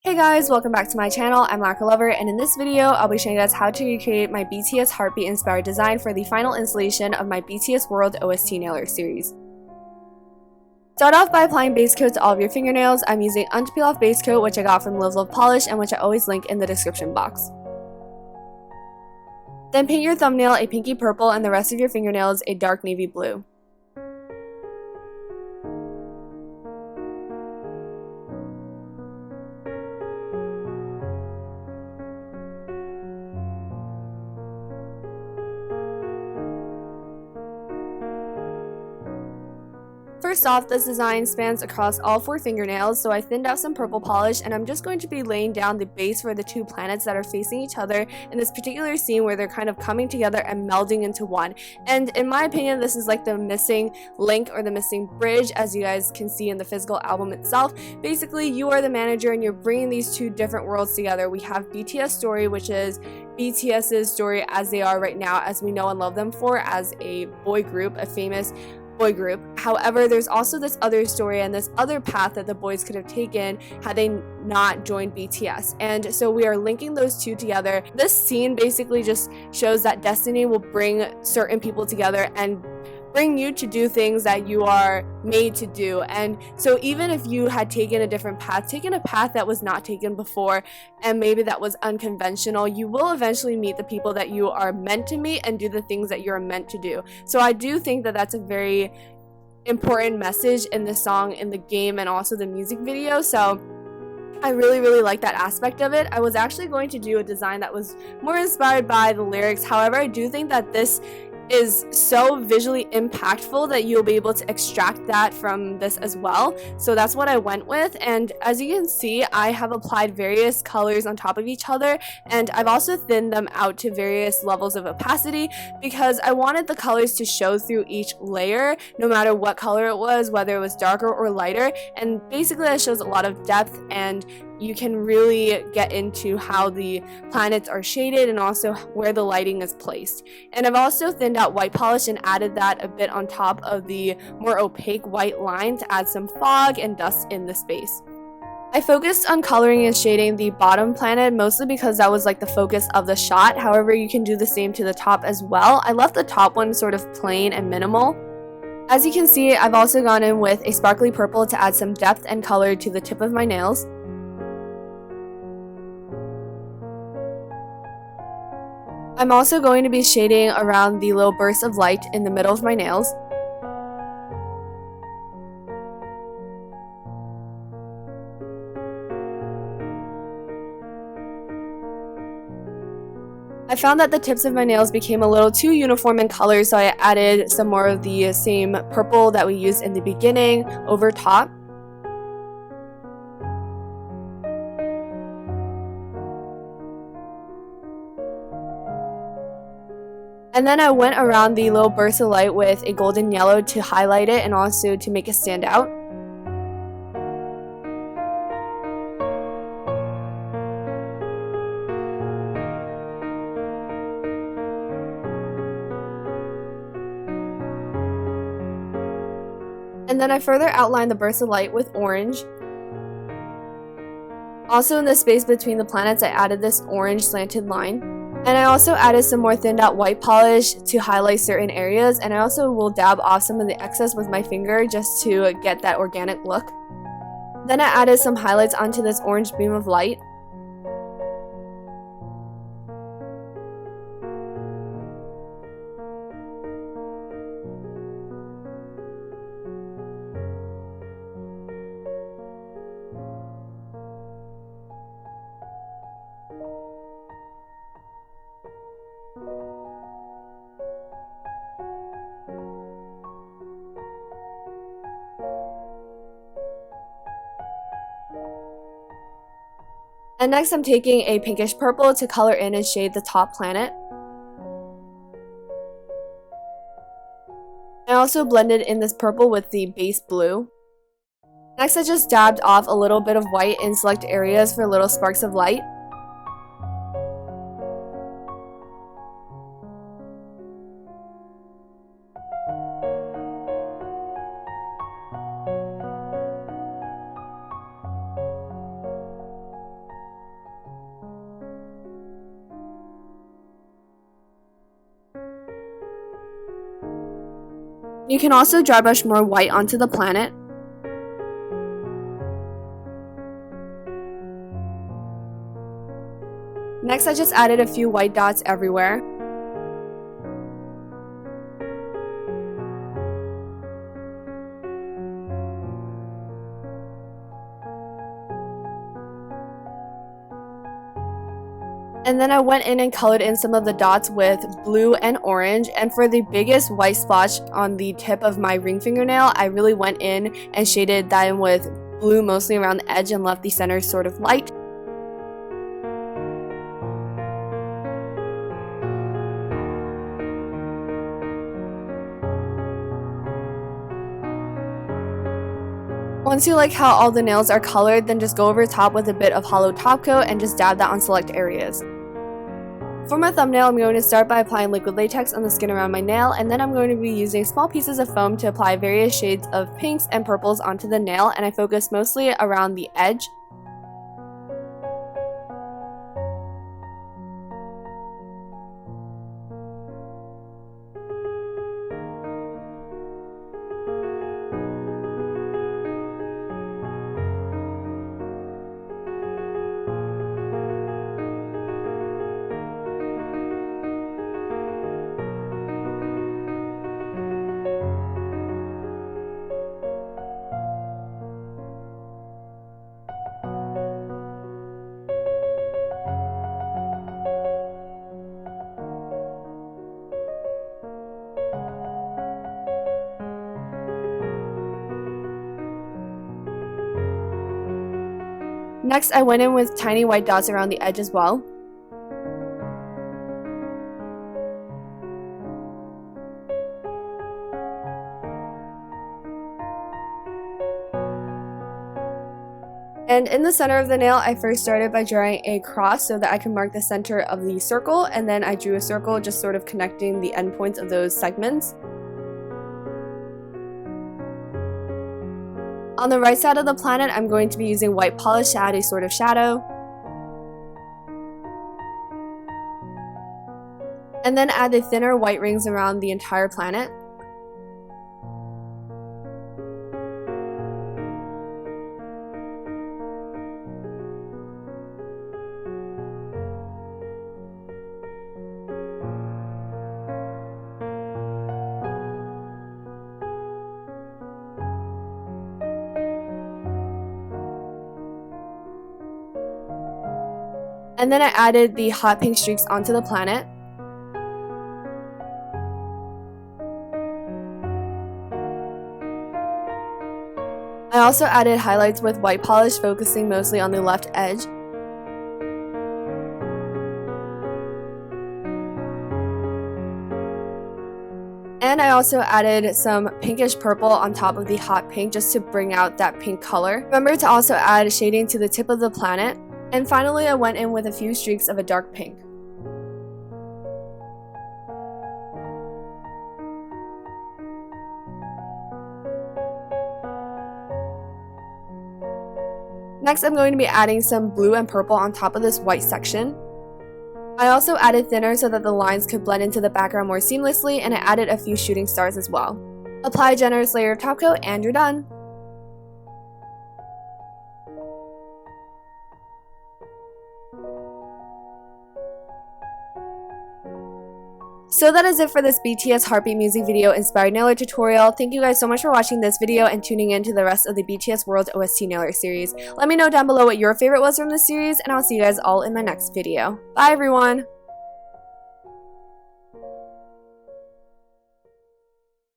Hey guys, welcome back to my channel. I'm Lacquer Lover, and in this video, I'll be showing you guys how to recreate my BTS Heartbeat inspired design for the final installation of my BTS World OST Nail Art series. Start off by applying base coat to all of your fingernails. I'm using Unpeel Off base coat, which I got from Live Love Polish and which I always link in the description box. Then paint your thumbnail a pinky purple and the rest of your fingernails a dark navy blue. First off, this design spans across all 4 fingernails, so I thinned out some purple polish, and I'm just going to be laying down the base for the 2 planets that are facing each other in this particular scene where they're kind of coming together and melding into one. And in my opinion, this is like the missing link or the missing bridge, as you guys can see in the physical album itself. Basically, you are the manager and you're bringing these 2 different worlds together. We have BTS Story, which is BTS's story as they are right now, as we know and love them for as a boy group, a famous boy group. However, there's also this other story and this other path that the boys could have taken had they not joined BTS. And so we are linking those 2 together. This scene basically just shows that destiny will bring certain people together and bring you to do things that you are made to do. And so even if you had taken a different path, taken a path that was not taken before, and maybe that was unconventional, you will eventually meet the people that you are meant to meet and do the things that you're meant to do. So I do think that that's a very important message in the song, in the game, and also the music video. So I really like that aspect of it. I was actually going to do a design that was more inspired by the lyrics. However, I do think that this is so visually impactful that you'll be able to extract that from this as well. So that's what I went with, and as you can see, I have applied various colors on top of each other, and I've also thinned them out to various levels of opacity because I wanted the colors to show through each layer, no matter what color it was, whether it was darker or lighter. And basically that shows a lot of depth, and you can really get into how the planets are shaded and also where the lighting is placed. And I've also thinned out white polish and added that a bit on top of the more opaque white line to add some fog and dust in the space. I focused on coloring and shading the bottom planet mostly because that was like the focus of the shot. However, you can do the same to the top as well. I left the top one sort of plain and minimal. As you can see, I've also gone in with a sparkly purple to add some depth and color to the tip of my nails. I'm also going to be shading around the little bursts of light in the middle of my nails. I found that the tips of my nails became a little too uniform in color, so I added some more of the same purple that we used in the beginning over top. And then I went around the little burst of light with a golden yellow to highlight it and also to make it stand out. And then I further outlined the burst of light with orange. Also in the space between the planets, I added this orange slanted line. And I also added some more thinned out white polish to highlight certain areas, and I also will dab off some of the excess with my finger just to get that organic look. Then I added some highlights onto this orange beam of light. And next I'm taking a pinkish purple to color in and shade the top planet. I also blended in this purple with the base blue. Next I just dabbed off a little bit of white in select areas for little sparks of light. You can also dry brush more white onto the planet. Next, I just added a few white dots everywhere. And then I went in and colored in some of the dots with blue and orange, and for the biggest white splotch on the tip of my ring fingernail, I really went in and shaded that in with blue mostly around the edge and left the center sort of light. Once you like how all the nails are colored, then just go over top with a bit of hollow top coat and just dab that on select areas. For my thumbnail, I'm going to start by applying liquid latex on the skin around my nail, and then I'm going to be using small pieces of foam to apply various shades of pinks and purples onto the nail, and I focus mostly around the edge. Next, I went in with tiny white dots around the edge as well. And in the center of the nail, I first started by drawing a cross so that I can mark the center of the circle, and then I drew a circle just sort of connecting the endpoints of those segments. On the right side of the planet, I'm going to be using white polish to add a sort of shadow. And then add the thinner white rings around the entire planet. And then I added the hot pink streaks onto the planet. I also added highlights with white polish, focusing mostly on the left edge. And I also added some pinkish purple on top of the hot pink just to bring out that pink color. Remember to also add shading to the tip of the planet. And finally, I went in with a few streaks of a dark pink. Next, I'm going to be adding some blue and purple on top of this white section. I also added thinner so that the lines could blend into the background more seamlessly, and I added a few shooting stars as well. Apply a generous layer of top coat and you're done! So that is it for this BTS Heartbeat music video inspired nail art tutorial. Thank you guys so much for watching this video and tuning in to the rest of the BTS World OST nail art series. Let me know down below what your favorite was from this series, and I'll see you guys all in my next video. Bye everyone!